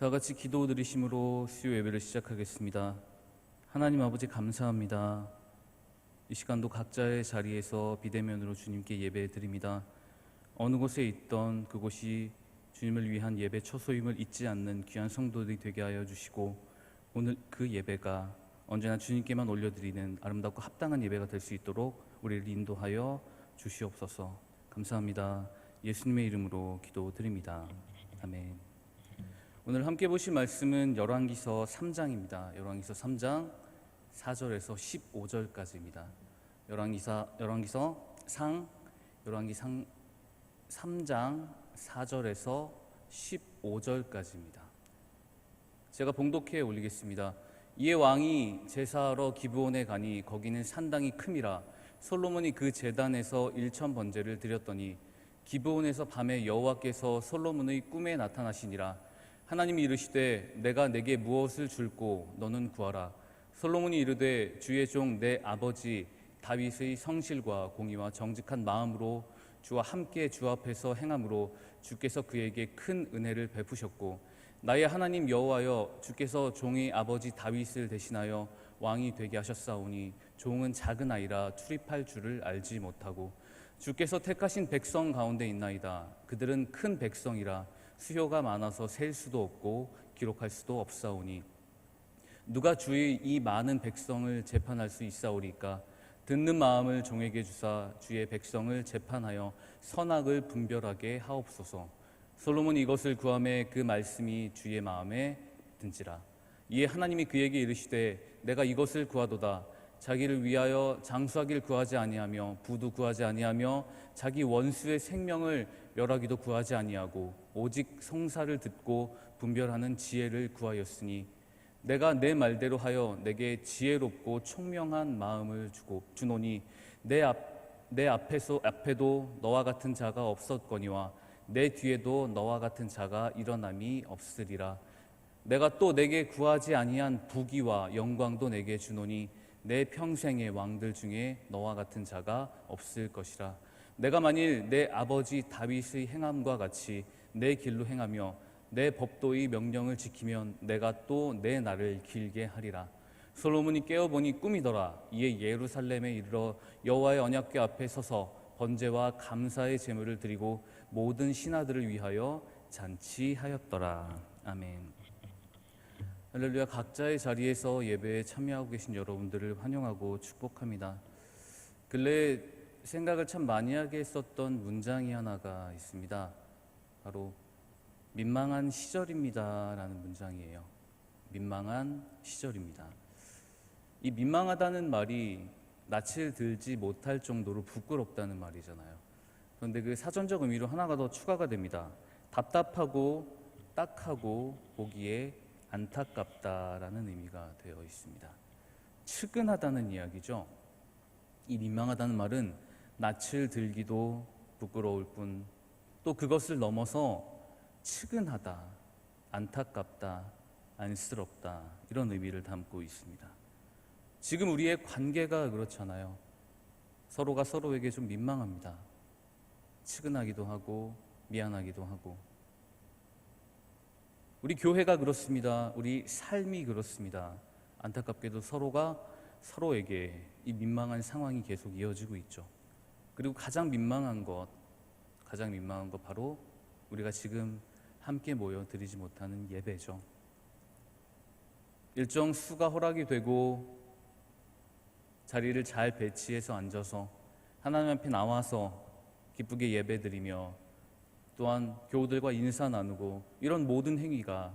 다 같이 기도 드리심으로 수요 예배를 시작하겠습니다. 하나님 아버지 감사합니다. 이 시간도 각자의 자리에서 비대면으로 주님께 예배 드립니다. 어느 곳에 있던 그곳이 주님을 위한 예배 처소임을 잊지 않는 귀한 성도들이 되게 하여 주시고, 오늘 그 예배가 언제나 주님께만 올려드리는 아름답고 합당한 예배가 될 수 있도록 우리를 인도하여 주시옵소서. 감사합니다. 예수님의 이름으로 기도드립니다. 아멘. 오늘 함께 보실 말씀은 열왕기서 3장입니다. 열왕기서 3장 4절에서 15절까지입니다. 열왕기서 3장 4절에서 15절까지입니다. 제가 봉독해 올리겠습니다. 이에 왕이 제사하러 기브온에 가니 거기는 산당이 큼이라 솔로몬이 그 제단에서 1,000번제를 드렸더니 기브온에서 밤에 여호와께서 솔로몬의 꿈에 나타나시니라. 하나님이 이르시되 내가 내게 무엇을 줄고 너는 구하라. 솔로몬이 이르되 주의 종 내 아버지 다윗의 성실과 공의와 정직한 마음으로 주와 함께 주 앞에서 행함으로 주께서 그에게 큰 은혜를 베푸셨고, 나의 하나님 여호와여 주께서 종의 아버지 다윗을 대신하여 왕이 되게 하셨사오니 종은 작은 아이라 출입할 줄을 알지 못하고 주께서 택하신 백성 가운데 있나이다. 그들은 큰 백성이라 수요가 많아서 셀 수도 없고 기록할 수도 없사오니 누가 주의 이 많은 백성을 재판할 수 있사오리까? 듣는 마음을 종에게 주사 주의 백성을 재판하여 선악을 분별하게 하옵소서. 솔로몬이 이것을 구하매 그 말씀이 주의 마음에 든지라. 이에 하나님이 그에게 이르시되 내가 이것을 구하도다. 자기를 위하여 장수하기를 구하지 아니하며 부도 구하지 아니하며 자기 원수의 생명을 멸하기도 구하지 아니하고 오직 성사를 듣고 분별하는 지혜를 구하였으니 내가 내 말대로 하여 내게 지혜롭고 총명한 마음을 주노니 내 앞에도 너와 같은 자가 없었거니와 내 뒤에도 너와 같은 자가 일어남이 없으리라. 내가 또 내게 구하지 아니한 부귀와 영광도 내게 주노니 내 평생의 왕들 중에 너와 같은 자가 없을 것이라. 내가 만일 내 아버지 다윗의 행함과 같이 내 길로 행하며 내 법도의 명령을 지키면 내가 또 내 날을 길게 하리라. 솔로몬이 깨어보니 꿈이더라. 이에 예루살렘에 이르러 여호와의 언약궤 앞에 서서 번제와 감사의 제물을 드리고 모든 신하들을 위하여 잔치하였더라. 아멘. 할렐루야. 각자의 자리에서 예배에 참여하고 계신 여러분들을 환영하고 축복합니다. 근래 생각을 참 많이 하게 했었던 문장이 하나가 있습니다. 바로 민망한 시절입니다 라는 문장이에요. 민망한 시절입니다. 이 민망하다는 말이 낯을 들지 못할 정도로 부끄럽다는 말이잖아요. 그런데 그 사전적 의미로 하나가 더 추가가 됩니다. 답답하고 딱하고 보기에 안타깝다라는 의미가 되어 있습니다. 측은하다는 이야기죠. 이 민망하다는 말은 낯을 들기도 부끄러울 뿐 또 그것을 넘어서 측은하다, 안타깝다, 안쓰럽다 이런 의미를 담고 있습니다. 지금 우리의 관계가 그렇잖아요. 서로가 서로에게 좀 민망합니다. 측은하기도 하고 미안하기도 하고. 우리 교회가 그렇습니다. 우리 삶이 그렇습니다. 안타깝게도 서로가 서로에게 이 민망한 상황이 계속 이어지고 있죠. 그리고 가장 민망한 것 바로 우리가 지금 함께 모여 드리지 못하는 예배죠. 일정 수가 허락이 되고 자리를 잘 배치해서 앉아서 하나님 앞에 나와서 기쁘게 예배드리며 또한 교우들과 인사 나누고 이런 모든 행위가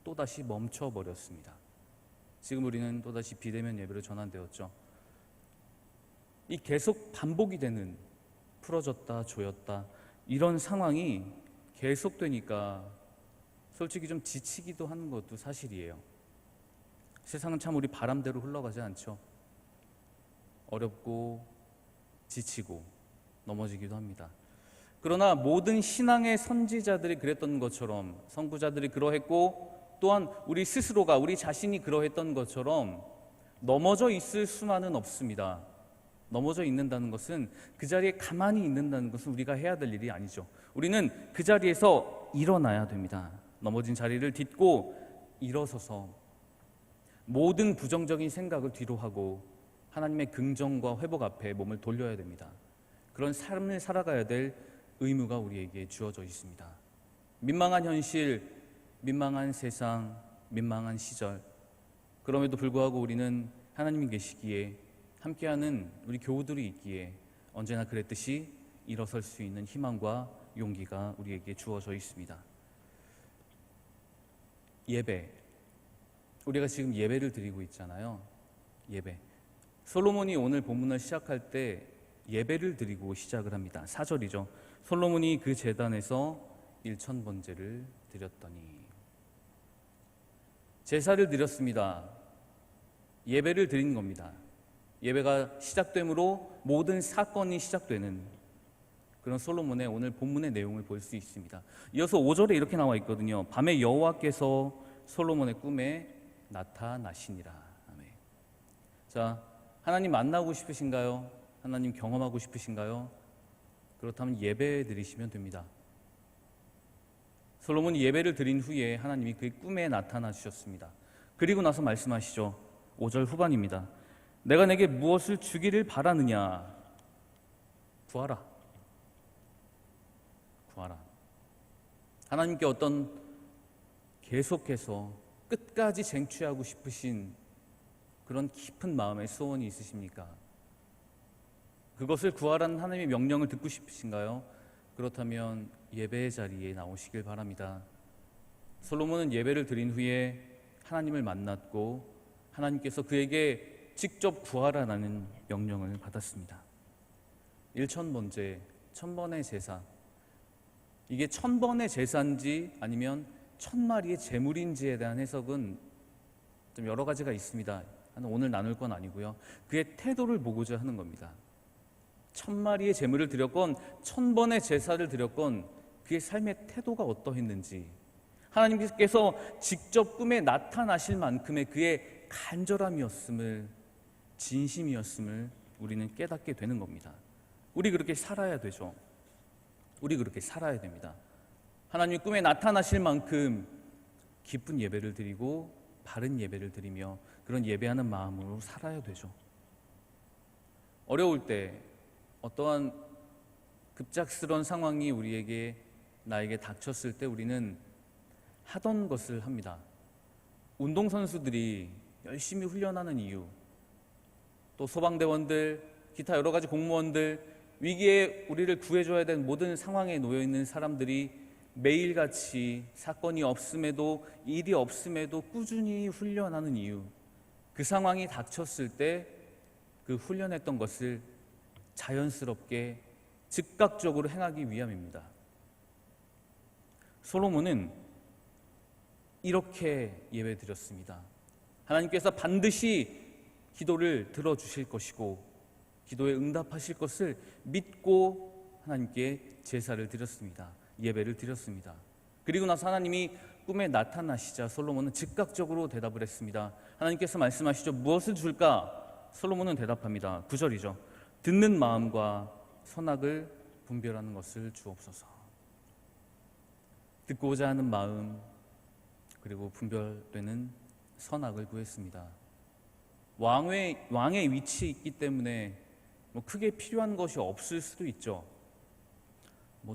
또다시 멈춰버렸습니다. 지금 우리는 또다시 비대면 예배로 전환되었죠. 이 계속 반복이 되는 풀어졌다 조였다 이런 상황이 계속되니까 솔직히 좀 지치기도 하는 것도 사실이에요. 세상은 참 우리 바람대로 흘러가지 않죠. 어렵고 지치고 넘어지기도 합니다. 그러나 모든 신앙의 선지자들이 그랬던 것처럼, 선구자들이 그러했고 또한 우리 스스로가 우리 자신이 그러했던 것처럼 넘어져 있을 수만은 없습니다. 넘어져 있는다는 것은 그 자리에 가만히 있는다는 것은 우리가 해야 될 일이 아니죠. 우리는 그 자리에서 일어나야 됩니다. 넘어진 자리를 딛고 일어서서 모든 부정적인 생각을 뒤로 하고 하나님의 긍정과 회복 앞에 몸을 돌려야 됩니다. 그런 삶을 살아가야 될 의무가 우리에게 주어져 있습니다. 민망한 현실, 민망한 세상, 민망한 시절, 그럼에도 불구하고 우리는 하나님이 계시기에, 함께하는 우리 교우들이 있기에 언제나 그랬듯이 일어설 수 있는 희망과 용기가 우리에게 주어져 있습니다. 예배, 우리가 지금 예배를 드리고 있잖아요. 예배. 솔로몬이 오늘 본문을 시작할 때 예배를 드리고 시작을 합니다. 4절이죠. 솔로몬이 그 제단에서 1000번제를 드렸더니, 제사를 드렸습니다. 예배를 드린 겁니다. 예배가 시작되므로 모든 사건이 시작되는 그런 솔로몬의 오늘 본문의 내용을 볼 수 있습니다. 이어서 5절에 이렇게 나와 있거든요. 밤에 여호와께서 솔로몬의 꿈에 나타나시니라. 아멘. 자, 하나님 만나고 싶으신가요? 하나님 경험하고 싶으신가요? 그렇다면 예배 드리시면 됩니다. 솔로몬이 예배를 드린 후에 하나님이 그의 꿈에 나타나 주셨습니다. 그리고 나서 말씀하시죠. 5절 후반입니다. 내가 내게 무엇을 주기를 바라느냐? 구하라. 구하라. 하나님께 어떤 계속해서 끝까지 쟁취하고 싶으신 그런 깊은 마음의 소원이 있으십니까? 그것을 구하라는 하나님의 명령을 듣고 싶으신가요? 그렇다면 예배의 자리에 나오시길 바랍니다. 솔로몬은 예배를 드린 후에 하나님을 만났고 하나님께서 그에게 직접 구하라는 명령을 받았습니다. 1000번째, 1000번의 제사. 이게 1000번의 제사인지 아니면 1000마리의 제물인지에 대한 해석은 좀 여러 가지가 있습니다. 오늘 나눌 건 아니고요. 그의 태도를 보고자 하는 겁니다. 1000마리의 제물을 드렸건 1000번의 제사를 드렸건 그의 삶의 태도가 어떠했는지, 하나님께서 직접 꿈에 나타나실 만큼의 그의 간절함이었음을, 진심이었음을 우리는 깨닫게 되는 겁니다. 우리 그렇게 살아야 되죠. 우리 그렇게 살아야 됩니다. 하나님이 꿈에 나타나실 만큼 기쁜 예배를 드리고 바른 예배를 드리며 그런 예배하는 마음으로 살아야 되죠. 어려울 때, 어떠한 급작스러운 상황이 나에게 닥쳤을 때 우리는 하던 것을 합니다. 운동선수들이 열심히 훈련하는 이유, 또 소방대원들, 기타 여러 가지 공무원들, 위기에 우리를 구해줘야 되는 모든 상황에 놓여있는 사람들이 매일같이 사건이 없음에도, 일이 없음에도 꾸준히 훈련하는 이유, 그 상황이 닥쳤을 때 그 훈련했던 것을 자연스럽게 즉각적으로 행하기 위함입니다. 솔로몬은 이렇게 예배드렸습니다. 하나님께서 반드시 기도를 들어주실 것이고 기도에 응답하실 것을 믿고 하나님께 제사를 드렸습니다. 예배를 드렸습니다. 그리고 나서 하나님이 꿈에 나타나시자 솔로몬은 즉각적으로 대답을 했습니다. 하나님께서 말씀하시죠. 무엇을 줄까? 솔로몬은 대답합니다. 9절이죠. 듣는 마음과 선악을 분별하는 것을 주옵소서. 듣고자 하는 마음, 그리고 분별되는 선악을 구했습니다. 왕의 위치에 있기 때문에 크게 필요한 것이 없을 수도 있죠.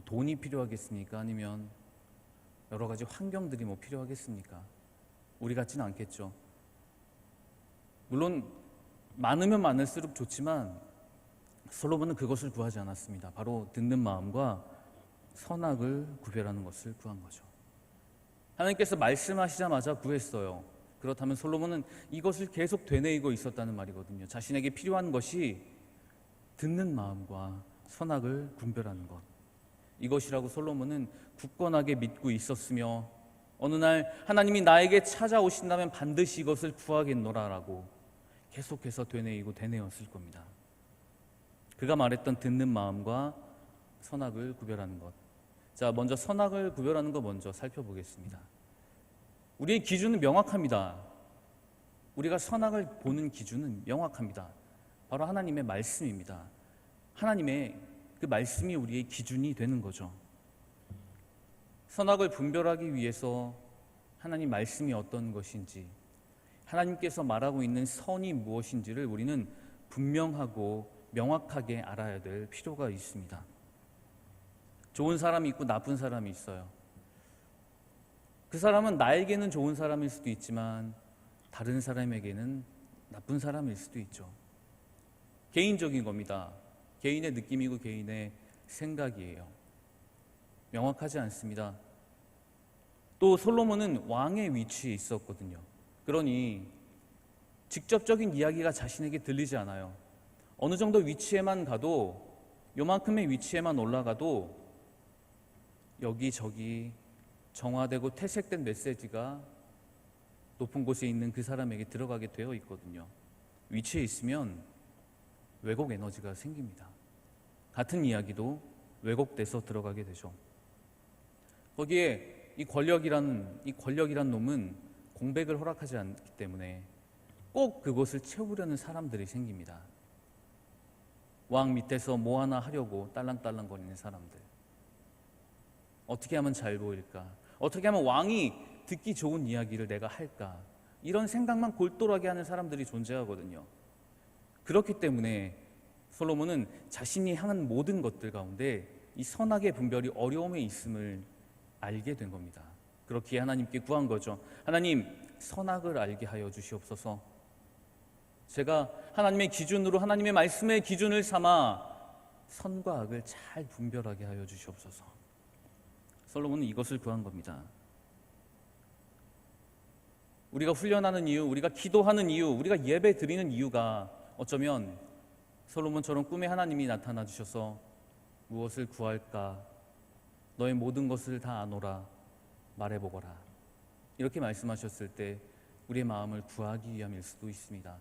돈이 필요하겠습니까? 아니면 여러 가지 환경들이 필요하겠습니까? 우리 같지는 않겠죠. 물론 많으면 많을수록 좋지만 솔로몬은 그것을 구하지 않았습니다. 바로 듣는 마음과 선악을 구별하는 것을 구한 거죠. 하나님께서 말씀하시자마자 구했어요. 그렇다면 솔로몬은 이것을 계속 되뇌이고 있었다는 말이거든요. 자신에게 필요한 것이 듣는 마음과 선악을 분별하는 것, 이것이라고 솔로몬은 굳건하게 믿고 있었으며 어느 날 하나님이 나에게 찾아오신다면 반드시 이것을 구하겠노라라고 계속해서 되뇌었을 겁니다. 그가 말했던 듣는 마음과 선악을 구별하는 것. 자, 먼저 선악을 구별하는 것 먼저 살펴보겠습니다. 우리의 기준은 명확합니다. 우리가 선악을 보는 기준은 명확합니다. 바로 하나님의 말씀입니다. 하나님의 그 말씀이 우리의 기준이 되는 거죠. 선악을 분별하기 위해서 하나님 말씀이 어떤 것인지, 하나님께서 말하고 있는 선이 무엇인지를 우리는 분명하고 명확하게 알아야 될 필요가 있습니다. 좋은 사람이 있고 나쁜 사람이 있어요. 그 사람은 나에게는 좋은 사람일 수도 있지만 다른 사람에게는 나쁜 사람일 수도 있죠. 개인적인 겁니다. 개인의 느낌이고 개인의 생각이에요. 명확하지 않습니다. 또 솔로몬은 왕의 위치에 있었거든요. 그러니 직접적인 이야기가 자신에게 들리지 않아요. 어느 정도 위치에만 가도, 요만큼의 위치에만 올라가도 여기저기 정화되고 퇴색된 메시지가 높은 곳에 있는 그 사람에게 들어가게 되어 있거든요. 위치에 있으면 왜곡 에너지가 생깁니다. 같은 이야기도 왜곡돼서 들어가게 되죠. 거기에 이 권력이란 놈은 공백을 허락하지 않기 때문에 꼭 그곳을 채우려는 사람들이 생깁니다. 왕 밑에서 뭐 하나 하려고 딸랑딸랑거리는 사람들. 어떻게 하면 잘 보일까? 어떻게 하면 왕이 듣기 좋은 이야기를 내가 할까? 이런 생각만 골똘하게 하는 사람들이 존재하거든요. 그렇기 때문에 솔로몬은 자신이 향한 모든 것들 가운데 이 선악의 분별이 어려움에 있음을 알게 된 겁니다. 그렇기에 하나님께 구한 거죠. 하나님, 선악을 알게 하여 주시옵소서. 제가 하나님의 기준으로, 하나님의 말씀의 기준을 삼아 선과 악을 잘 분별하게 하여 주시옵소서. 솔로몬은 이것을 구한 겁니다. 우리가 훈련하는 이유, 우리가 기도하는 이유, 우리가 예배 드리는 이유가 어쩌면 솔로몬처럼 꿈에 하나님이 나타나 주셔서 무엇을 구할까? 너의 모든 것을 다 아노라 말해보거라. 이렇게 말씀하셨을 때 우리의 마음을 구하기 위함일 수도 있습니다.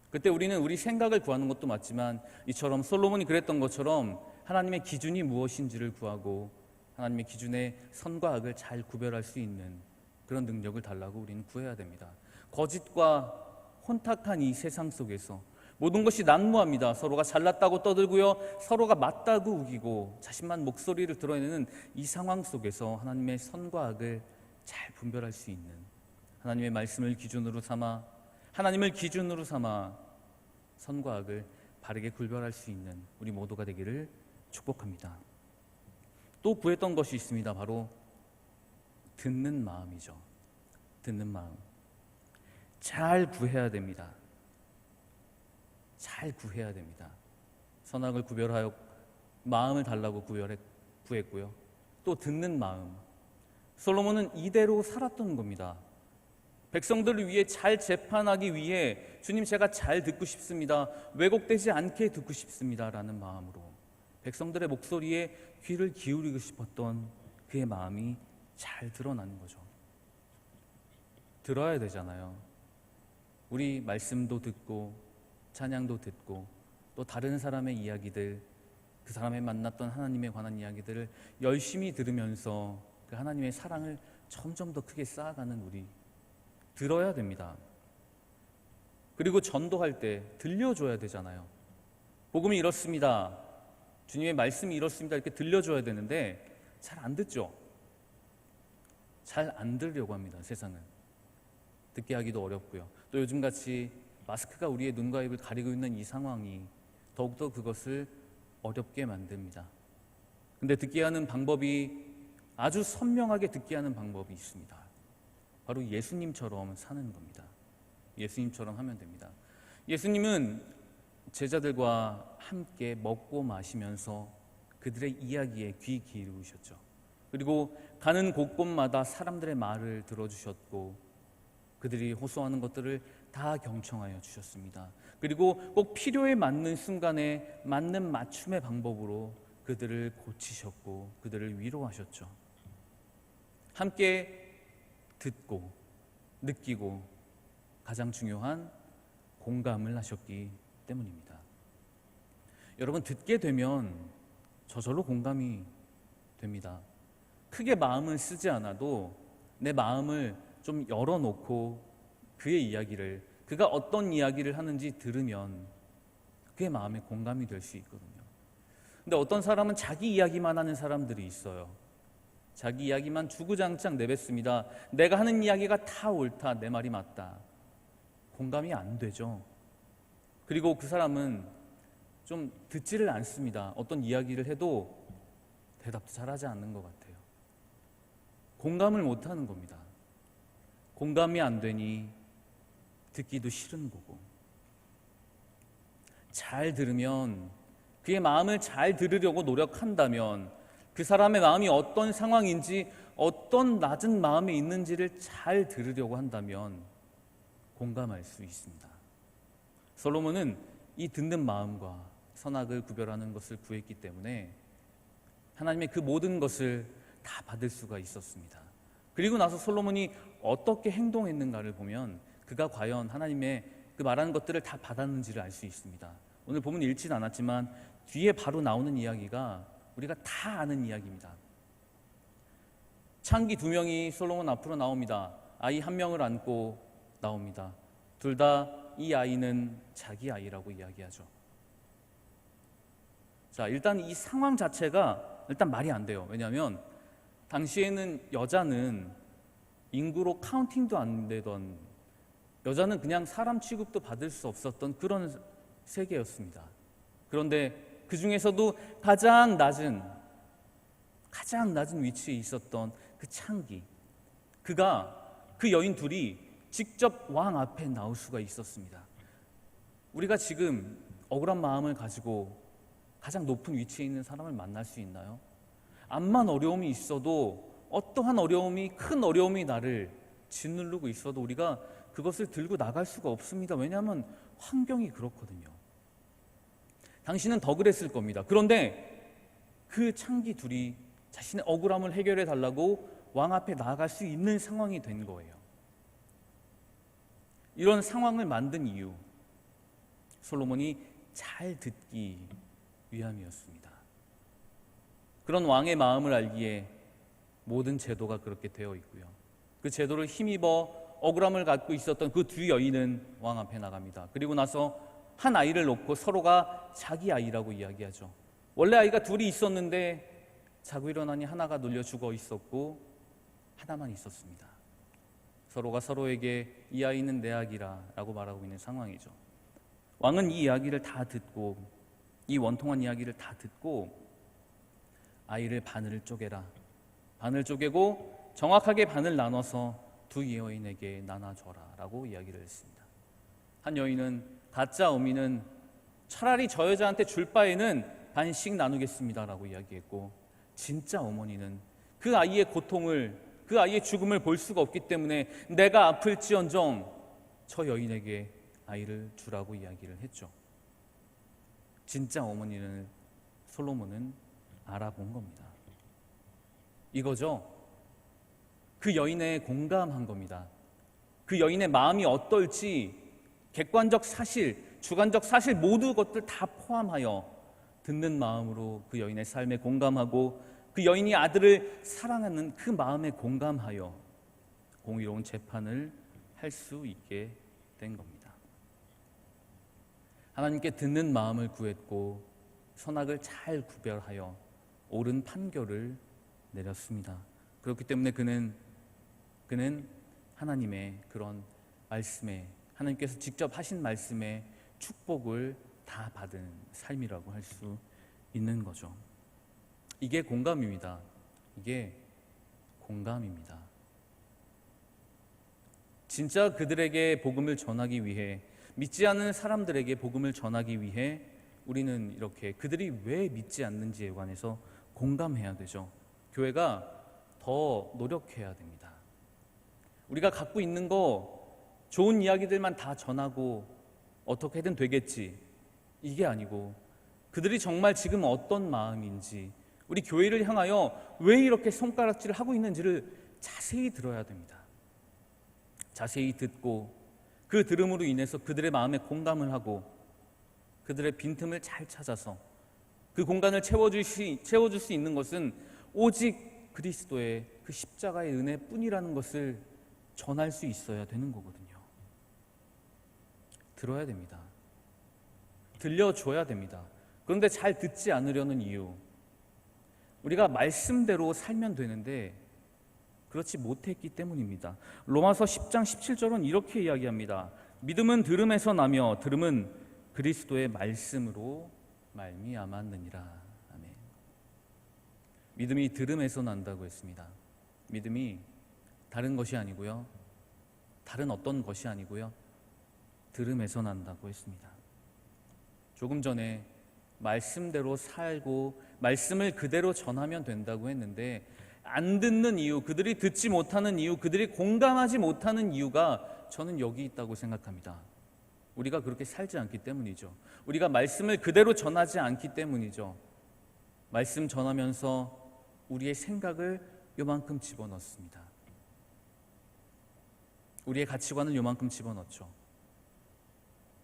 그때 우리는 우리 생각을 구하는 것도 맞지만 이처럼 솔로몬이 그랬던 것처럼 하나님의 기준이 무엇인지를 구하고 하나님의 기준의 선과 악을 잘 구별할 수 있는 그런 능력을 달라고 우리는 구해야 됩니다. 거짓과 혼탁한 이 세상 속에서 모든 것이 난무합니다. 서로가 잘났다고 떠들고요, 서로가 맞다고 우기고 자신만 목소리를 드러내는 이 상황 속에서 하나님의 선과 악을 잘 분별할 수 있는, 하나님의 말씀을 기준으로 삼아, 하나님을 기준으로 삼아 선과 악을 바르게 구별할 수 있는 우리 모두가 되기를 축복합니다. 또 구했던 것이 있습니다. 바로 듣는 마음이죠. 듣는 마음. 잘 구해야 됩니다. 잘 구해야 됩니다. 선악을 구별하여 마음을 달라고 구했고요. 또 듣는 마음. 솔로몬은 이대로 살았던 겁니다. 백성들을 위해 잘 재판하기 위해 주님, 제가 잘 듣고 싶습니다. 왜곡되지 않게 듣고 싶습니다. 라는 마음으로 백성들의 목소리에 귀를 기울이고 싶었던 그의 마음이 잘 드러나는 거죠. 들어야 되잖아요. 우리 말씀도 듣고 찬양도 듣고 또 다른 사람의 이야기들, 그 사람의 만났던 하나님에 관한 이야기들을 열심히 들으면서 그 하나님의 사랑을 점점 더 크게 쌓아가는 우리, 들어야 됩니다. 그리고 전도할 때 들려줘야 되잖아요. 복음이 이렇습니다, 주님의 말씀이 이렇습니다, 이렇게 들려줘야 되는데 잘 안 듣죠. 잘 안 들으려고 합니다. 세상은 듣게 하기도 어렵고요. 또 요즘같이 마스크가 우리의 눈과 입을 가리고 있는 이 상황이 더욱더 그것을 어렵게 만듭니다. 근데 듣게 하는 방법이, 아주 선명하게 듣게 하는 방법이 있습니다. 바로 예수님처럼 사는 겁니다. 예수님처럼 하면 됩니다. 예수님은 제자들과 함께 먹고 마시면서 그들의 이야기에 귀 기울이셨죠. 그리고 가는 곳곳마다 사람들의 말을 들어주셨고 그들이 호소하는 것들을 다 경청하여 주셨습니다. 그리고 꼭 필요에 맞는 순간에 맞는 맞춤의 방법으로 그들을 고치셨고 그들을 위로하셨죠. 함께 듣고 느끼고 가장 중요한 공감을 하셨기 때문입니다. 여러분, 듣게 되면 저절로 공감이 됩니다. 크게 마음을 쓰지 않아도 내 마음을 좀 열어놓고 그의 이야기를, 그가 어떤 이야기를 하는지 들으면 그의 마음에 공감이 될 수 있거든요. 근데 어떤 사람은 자기 이야기만 하는 사람들이 있어요. 자기 이야기만 주구장창 내뱉습니다. 내가 하는 이야기가 다 옳다, 내 말이 맞다. 공감이 안 되죠. 그리고 그 사람은 좀 듣지를 않습니다. 어떤 이야기를 해도 대답도 잘하지 않는 것 같아요. 공감을 못하는 겁니다. 공감이 안 되니 듣기도 싫은 거고, 잘 들으면, 그의 마음을 잘 들으려고 노력한다면, 그 사람의 마음이 어떤 상황인지, 어떤 낮은 마음에 있는지를 잘 들으려고 한다면 공감할 수 있습니다. 솔로몬은 이 듣는 마음과 선악을 구별하는 것을 구했기 때문에 하나님의 그 모든 것을 다 받을 수가 있었습니다. 그리고 나서 솔로몬이 어떻게 행동했는가를 보면 그가 과연 하나님의 그 말하는 것들을 다 받았는지를 알 수 있습니다. 오늘 본문 읽지는 않았지만 뒤에 바로 나오는 이야기가 우리가 다 아는 이야기입니다. 창기 2명이 솔로몬 앞으로 나옵니다. 아이 1명을 안고 나옵니다. 둘 다 이 아이는 자기 아이라고 이야기하죠. 자, 일단 이 상황 자체가 일단 말이 안 돼요. 왜냐하면 당시에는 여자는 인구로 카운팅도 안 되던, 여자는 그냥 사람 취급도 받을 수 없었던 그런 세계였습니다. 그런데 그 중에서도 가장 낮은 위치에 있었던 그 창기, 그 여인 둘이 직접 왕 앞에 나올 수가 있었습니다. 우리가 지금 억울한 마음을 가지고 가장 높은 위치에 있는 사람을 만날 수 있나요? 암만 어려움이 있어도, 어떠한 어려움이, 큰 어려움이 나를 짓누르고 있어도 우리가 그것을 들고 나갈 수가 없습니다. 왜냐하면 환경이 그렇거든요. 당신은 더 그랬을 겁니다. 그런데 그 창기 둘이 자신의 억울함을 해결해 달라고 왕 앞에 나아갈 수 있는 상황이 된 거예요. 이런 상황을 만든 이유, 솔로몬이 잘 듣기 위함이었습니다. 그런 왕의 마음을 알기에 모든 제도가 그렇게 되어 있고요. 그 제도를 힘입어 억울함을 갖고 있었던 그 두 여인은 왕 앞에 나갑니다. 그리고 나서 한 아이를 놓고 서로가 자기 아이라고 이야기하죠. 원래 아이가 둘이 있었는데 자고 일어나니 하나가 눌려 죽어 있었고 하나만 있었습니다. 서로가 서로에게 이 아이는 내 아기라 라고 말하고 있는 상황이죠. 왕은 이 이야기를 다 듣고, 이 원통한 이야기를 다 듣고 아이를 반을 쪼개라, 반을 쪼개고 정확하게 반을 나눠서 두 여인에게 나눠줘라 라고 이야기를 했습니다. 한 여인은, 가짜 어미는 차라리 저 여자한테 줄 바에는 반씩 나누겠습니다 라고 이야기했고, 진짜 어머니는 그 아이의 고통을, 그 아이의 죽음을 볼 수가 없기 때문에 내가 아플지언정 저 여인에게 아이를 주라고 이야기를 했죠. 진짜 어머니는 솔로몬은 알아본 겁니다. 이거죠. 그 여인에 공감한 겁니다. 그 여인의 마음이 어떨지 객관적 사실, 주관적 사실 모두 것들 다 포함하여 듣는 마음으로 그 여인의 삶에 공감하고 그 여인이 아들을 사랑하는 그 마음에 공감하여 공의로운 재판을 할 수 있게 된 겁니다. 하나님께 듣는 마음을 구했고 선악을 잘 구별하여 옳은 판결을 내렸습니다. 그렇기 때문에 그는 하나님의 그런 말씀에, 하나님께서 직접 하신 말씀에 축복을 다 받은 삶이라고 할 수 있는 거죠. 이게 공감입니다. 이게 공감입니다. 진짜 그들에게 복음을 전하기 위해, 믿지 않는 사람들에게 복음을 전하기 위해 우리는 이렇게 그들이 왜 믿지 않는지에 관해서 공감해야 되죠. 교회가 더 노력해야 됩니다. 우리가 갖고 있는 거 좋은 이야기들만 다 전하고 어떻게든 되겠지, 이게 아니고 그들이 정말 지금 어떤 마음인지, 우리 교회를 향하여 왜 이렇게 손가락질을 하고 있는지를 자세히 들어야 됩니다. 자세히 듣고 그 들음으로 인해서 그들의 마음에 공감을 하고 그들의 빈틈을 잘 찾아서 그 공간을 채워줄 수 있는 것은 오직 그리스도의 그 십자가의 은혜뿐이라는 것을 전할 수 있어야 되는 거거든요. 들어야 됩니다. 들려줘야 됩니다. 그런데 잘 듣지 않으려는 이유, 우리가 말씀대로 살면 되는데 그렇지 못했기 때문입니다. 로마서 10장 17절은 이렇게 이야기합니다. 믿음은 들음에서 나며 들음은 그리스도의 말씀으로 말미암았느니라. 아멘. 믿음이 들음에서 난다고 했습니다. 믿음이 다른 것이 아니고요, 다른 어떤 것이 아니고요, 들음에서 난다고 했습니다. 조금 전에 말씀대로 살고 말씀을 그대로 전하면 된다고 했는데, 안 듣는 이유, 그들이 듣지 못하는 이유, 그들이 공감하지 못하는 이유가 저는 여기 있다고 생각합니다. 우리가 그렇게 살지 않기 때문이죠. 우리가 말씀을 그대로 전하지 않기 때문이죠. 말씀 전하면서 우리의 생각을 요만큼 집어넣습니다. 우리의 가치관을 요만큼 집어넣죠.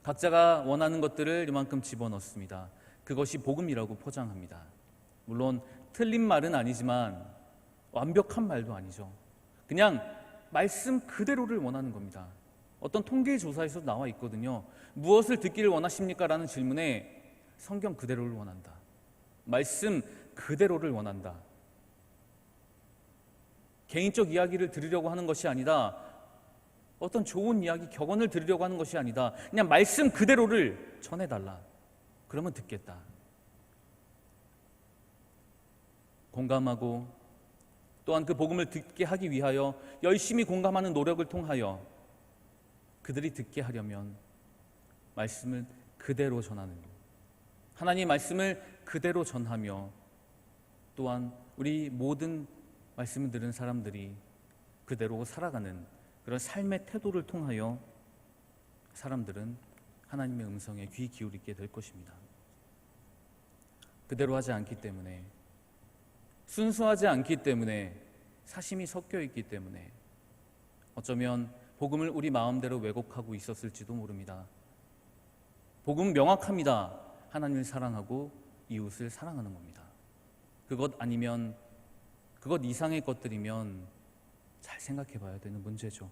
각자가 원하는 것들을 요만큼 집어넣습니다. 그것이 복음이라고 포장합니다. 물론 틀린 말은 아니지만 완벽한 말도 아니죠. 그냥 말씀 그대로를 원하는 겁니다. 어떤 통계 조사에서 나와 있거든요. 무엇을 듣기를 원하십니까? 라는 질문에 성경 그대로를 원한다, 말씀 그대로를 원한다. 개인적 이야기를 들으려고 하는 것이 아니다, 어떤 좋은 이야기, 격언을 들으려고 하는 것이 아니다, 그냥 말씀 그대로를 전해달라. 그러면 듣겠다. 공감하고 또한 그 복음을 듣게 하기 위하여 열심히 공감하는 노력을 통하여 그들이 듣게 하려면 말씀을 그대로 전하는, 하나님의 말씀을 그대로 전하며, 또한 우리 모든 말씀을 들은 사람들이 그대로 살아가는 그런 삶의 태도를 통하여 사람들은 하나님의 음성에 귀 기울이게 될 것입니다. 그대로 하지 않기 때문에, 순수하지 않기 때문에, 사심이 섞여 있기 때문에 어쩌면 복음을 우리 마음대로 왜곡하고 있었을지도 모릅니다. 복음은 명확합니다. 하나님을 사랑하고 이웃을 사랑하는 겁니다. 그것 아니면, 그것 이상의 것들이면 잘 생각해 봐야 되는 문제죠.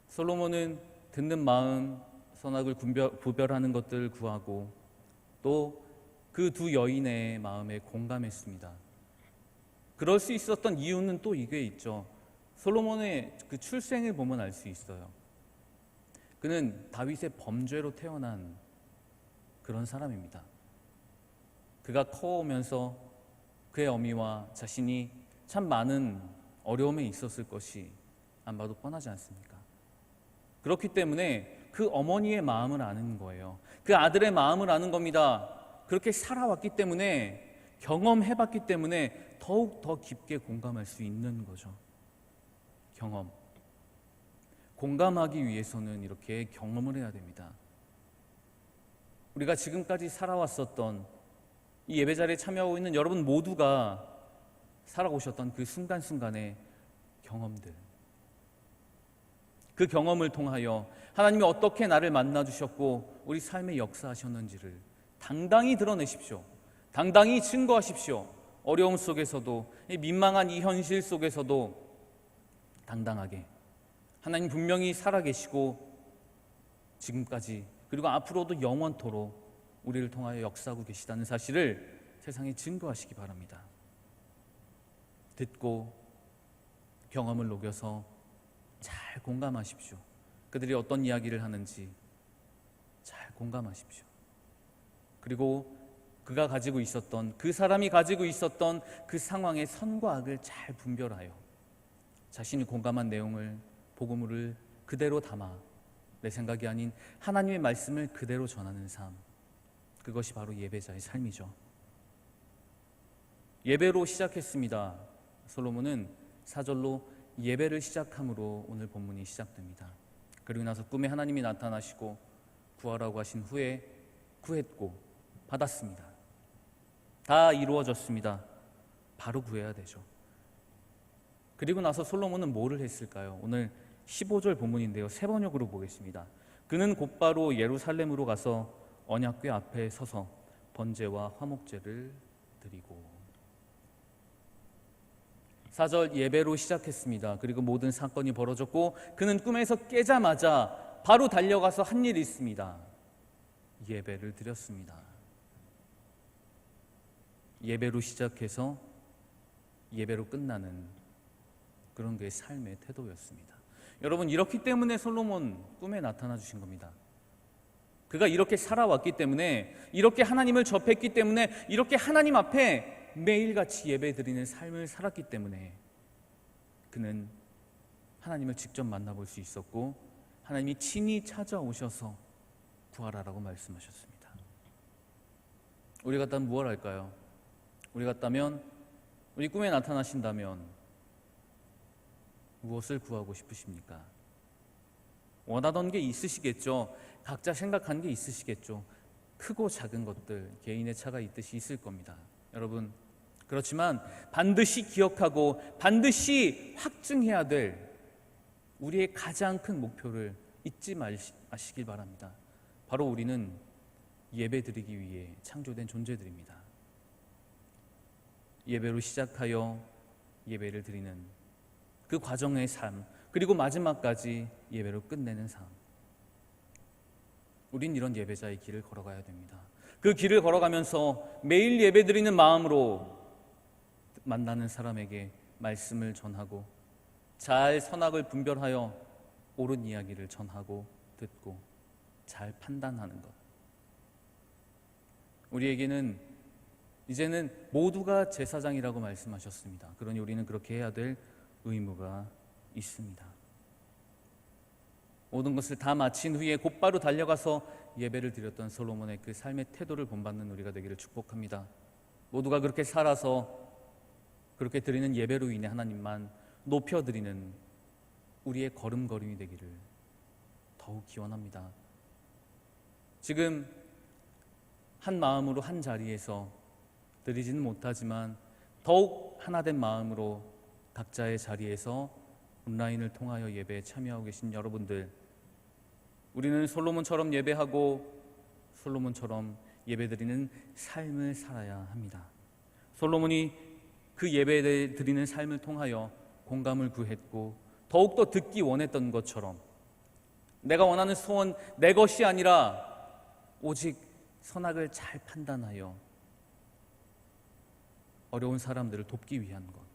솔로몬은 듣는 마음, 선악을 구별하는 것들을 구하고 또 그 두 여인의 마음에 공감했습니다. 그럴 수 있었던 이유는 또 이게 있죠. 솔로몬의 그 출생을 보면 알 수 있어요. 그는 다윗의 범죄로 태어난 그런 사람입니다. 그가 커오면서 그의 어미와 자신이 참 많은 어려움에 있었을 것이 안 봐도 뻔하지 않습니까? 그렇기 때문에 그 어머니의 마음을 아는 거예요. 그 아들의 마음을 아는 겁니다. 그렇게 살아왔기 때문에, 경험해봤기 때문에 더욱 더 깊게 공감할 수 있는 거죠. 경험. 공감하기 위해서는 이렇게 경험을 해야 됩니다. 우리가 지금까지 살아왔었던 이 예배 자리에 참여하고 있는 여러분 모두가 살아오셨던 그 순간순간의 경험들, 그 경험을 통하여 하나님이 어떻게 나를 만나주셨고 우리 삶에 역사하셨는지를 당당히 드러내십시오. 당당히 증거하십시오. 어려움 속에서도, 민망한 이 현실 속에서도 당당하게 하나님 분명히 살아계시고 지금까지 그리고 앞으로도 영원토록 우리를 통하여 역사하고 계시다는 사실을 세상에 증거하시기 바랍니다. 듣고 경험을 녹여서 잘 공감하십시오. 그들이 어떤 이야기를 하는지 잘 공감하십시오. 그리고 그가 가지고 있었던, 그 사람이 가지고 있었던 그 상황의 선과 악을 잘 분별하여 자신이 공감한 내용을, 복음을 그대로 담아 내 생각이 아닌 하나님의 말씀을 그대로 전하는 삶, 그것이 바로 예배자의 삶이죠. 예배로 시작했습니다. 솔로몬은 4절로 예배를 시작함으로 오늘 본문이 시작됩니다. 그리고 나서 꿈에 하나님이 나타나시고 구하라고 하신 후에 구했고 받았습니다. 다 이루어졌습니다. 바로 구해야 되죠. 그리고 나서 솔로몬은 뭐를 했을까요? 오늘 15절 본문인데요, 세 번역으로 보겠습니다. 그는 곧바로 예루살렘으로 가서 언약궤 앞에 서서 번제와 화목제를 드리고. 4절 예배로 시작했습니다. 그리고 모든 사건이 벌어졌고 그는 꿈에서 깨자마자 바로 달려가서 한 일이 있습니다. 예배를 드렸습니다. 예배로 시작해서 예배로 끝나는 그런 그의 삶의 태도였습니다. 여러분, 이렇기 때문에 솔로몬 꿈에 나타나 주신 겁니다. 그가 이렇게 살아왔기 때문에, 이렇게 하나님을 접했기 때문에, 이렇게 하나님 앞에 매일같이 예배드리는 삶을 살았기 때문에 그는 하나님을 직접 만나볼 수 있었고, 하나님이 친히 찾아오셔서 구하라라고 말씀하셨습니다. 우리 같다면 무엇 할까요? 우리 같다면, 우리 꿈에 나타나신다면 무엇을 구하고 싶으십니까? 원하던 게 있으시겠죠. 각자 생각한 게 있으시겠죠. 크고 작은 것들, 개인의 차가 있듯이 있을 겁니다. 여러분, 그렇지만 반드시 기억하고 반드시 확증해야 될 우리의 가장 큰 목표를 잊지 마시길 바랍니다. 바로 우리는 예배드리기 위해 창조된 존재들입니다. 예배로 시작하여 예배를 드리는 그 과정의 삶, 그리고 마지막까지 예배로 끝내는 삶. 우린 이런 예배자의 길을 걸어가야 됩니다. 그 길을 걸어가면서 매일 예배드리는 마음으로 만나는 사람에게 말씀을 전하고, 잘 선악을 분별하여 옳은 이야기를 전하고 듣고 잘 판단하는 것. 우리에게는 이제는 모두가 제사장이라고 말씀하셨습니다. 그러니 우리는 그렇게 해야 될 의무가 있습니다. 모든 것을 다 마친 후에 곧바로 달려가서 예배를 드렸던 솔로몬의 그 삶의 태도를 본받는 우리가 되기를 축복합니다. 모두가 그렇게 살아서 그렇게 드리는 예배로 인해 하나님만 높여드리는 우리의 걸음걸음이 되기를 더욱 기원합니다. 지금 한 마음으로 한 자리에서 드리지는 못하지만 더욱 하나된 마음으로 각자의 자리에서 온라인을 통하여 예배에 참여하고 계신 여러분들, 우리는 솔로몬처럼 예배하고 솔로몬처럼 예배드리는 삶을 살아야 합니다. 솔로몬이 그 예배 드리는 삶을 통하여 공감을 구했고 더욱더 듣기 원했던 것처럼, 내가 원하는 소원 내 것이 아니라 오직 선악을 잘 판단하여 어려운 사람들을 돕기 위한 것,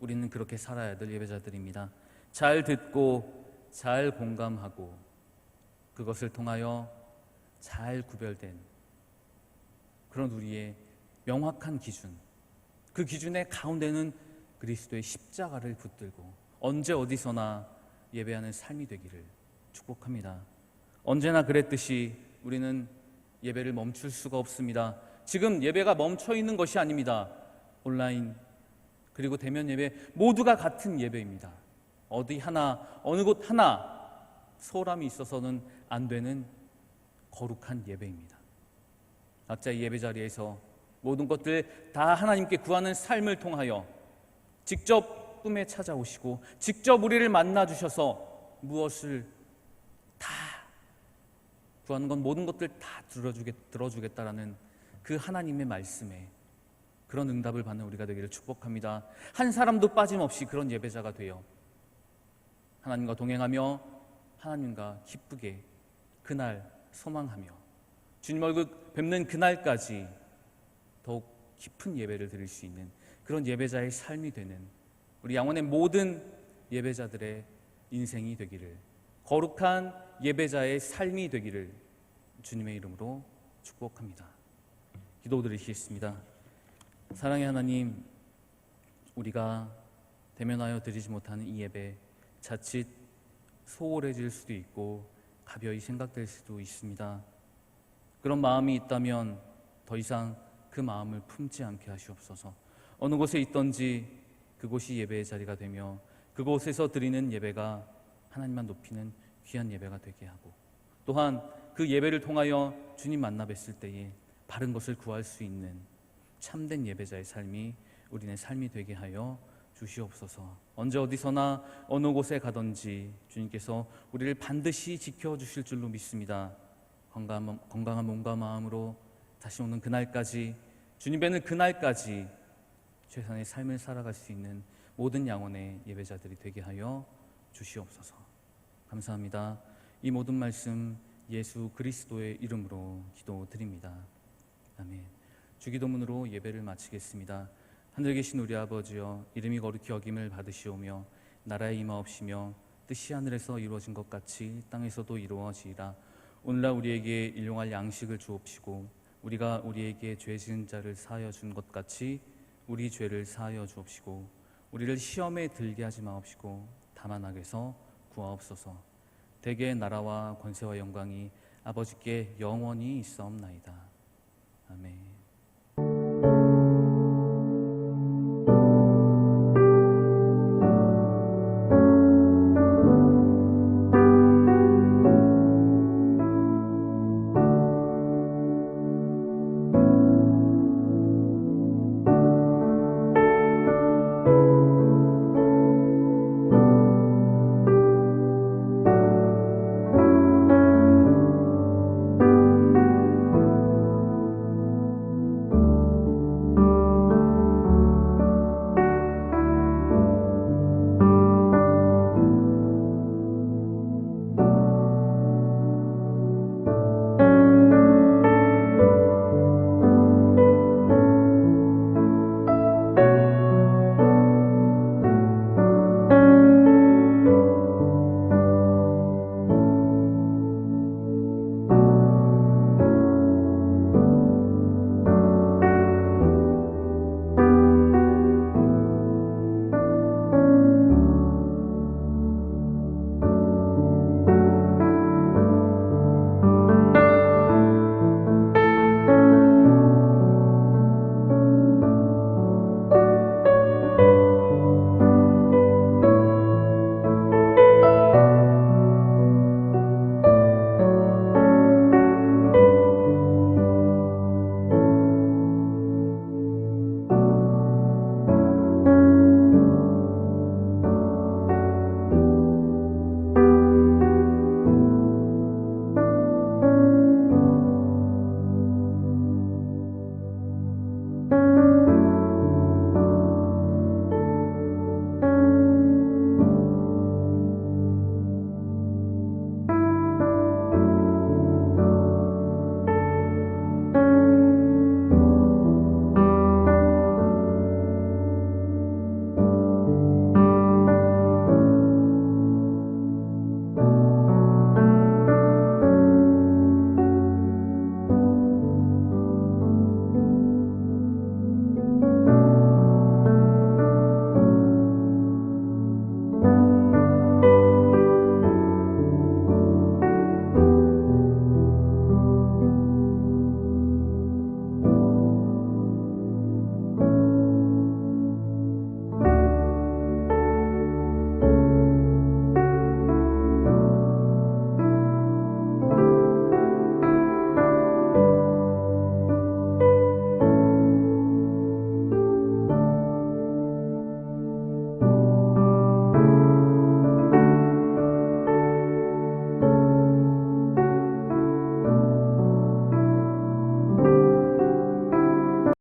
우리는 그렇게 살아야 될 예배자들입니다. 잘 듣고 잘 공감하고 그것을 통하여 잘 구별된 그런 우리의 명확한 기준, 그 기준의 가운데는 그리스도의 십자가를 붙들고 언제 어디서나 예배하는 삶이 되기를 축복합니다. 언제나 그랬듯이 우리는 예배를 멈출 수가 없습니다. 지금 예배가 멈춰 있는 것이 아닙니다. 온라인 그리고 대면 예배 모두가 같은 예배입니다. 어디 하나, 어느 곳 하나 소홀함이 있어서는 안 되는 거룩한 예배입니다. 각자의 예배 자리에서 모든 것들 다 하나님께 구하는 삶을 통하여 직접 꿈에 찾아오시고 직접 우리를 만나 주셔서 무엇을 다 구하는 건 모든 것들 다 들어주겠다라는 그 하나님의 말씀에 그런 응답을 받는 우리가 되기를 축복합니다. 한 사람도 빠짐없이 그런 예배자가 되어 하나님과 동행하며 하나님과 기쁘게 그날 소망하며 주님 얼굴 뵙는 그날까지 더욱 깊은 예배를 드릴 수 있는 그런 예배자의 삶이 되는 우리 양원의 모든 예배자들의 인생이 되기를, 거룩한 예배자의 삶이 되기를 주님의 이름으로 축복합니다. 기도드리시겠습니다. 사랑의 하나님, 우리가 대면하여 드리지 못하는 이 예배 자칫 소홀해질 수도 있고 가벼이 생각될 수도 있습니다. 그런 마음이 있다면 더 이상 그 마음을 품지 않게 하시옵소서. 어느 곳에 있든지 그곳이 예배의 자리가 되며 그곳에서 드리는 예배가 하나님만 높이는 귀한 예배가 되게 하고, 또한 그 예배를 통하여 주님 만나 뵀을 때에 바른 것을 구할 수 있는 참된 예배자의 삶이 우리의 삶이 되게 하여 주시옵소서. 언제 어디서나 어느 곳에 가든지 주님께서 우리를 반드시 지켜주실 줄로 믿습니다. 건강한 몸과 마음으로 다시 오는 그날까지, 주님 뵈는 그날까지 최선의 삶을 살아갈 수 있는 모든 양원의 예배자들이 되게 하여 주시옵소서. 감사합니다. 이 모든 말씀 예수 그리스도의 이름으로 기도드립니다. 아멘. 주기도문으로 예배를 마치겠습니다. 하늘에 계신 우리 아버지여, 이름이 거룩히 여김을 받으시오며 나라에 임하옵시며 뜻이 하늘에서 이루어진 것 같이 땅에서도 이루어지이다. 오늘날 우리에게 일용할 양식을 주옵시고 우리가 우리에게 죄 지은 자를 사하여 준 것 같이 우리 죄를 사하여 주옵시고 우리를 시험에 들게 하지 마옵시고 다만 악에서 구하옵소서. 대개의 나라와 권세와 영광이 아버지께 영원히 있사옵나이다. 아멘.